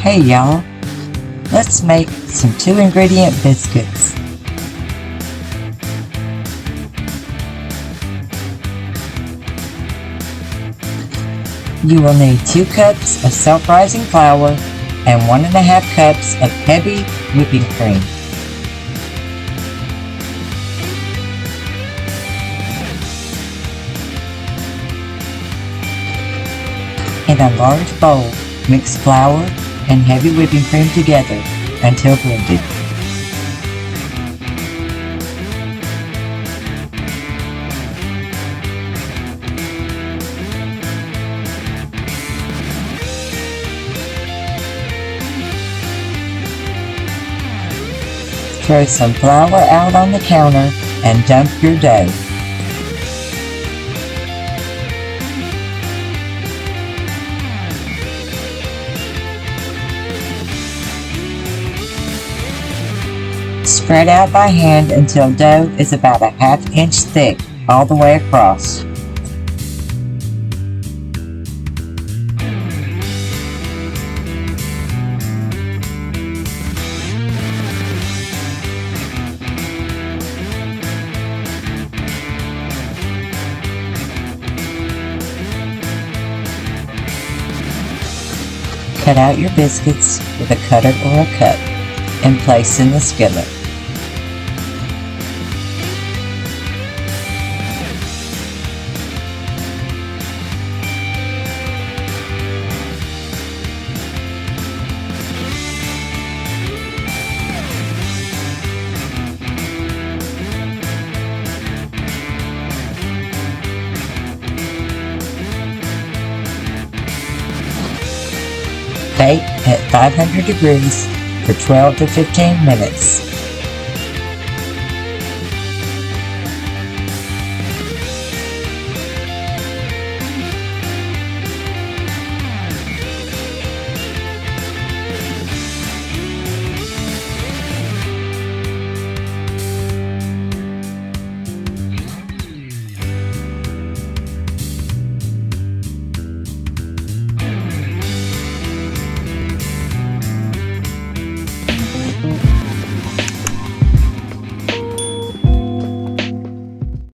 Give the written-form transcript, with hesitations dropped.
Hey y'all, let's make some 2-ingredient biscuits. You will need 2 cups of self-rising flour and 1½ cups of heavy whipping cream. In a large bowl, mix flour and heavy whipping cream together until blended. Throw some flour out on the counter and dump your dough. Spread out by hand until dough is about a ½ inch thick all the way across. Cut out your biscuits with a cutter or a cup and place in the skillet. Bake at 500 degrees for 12 to 15 minutes.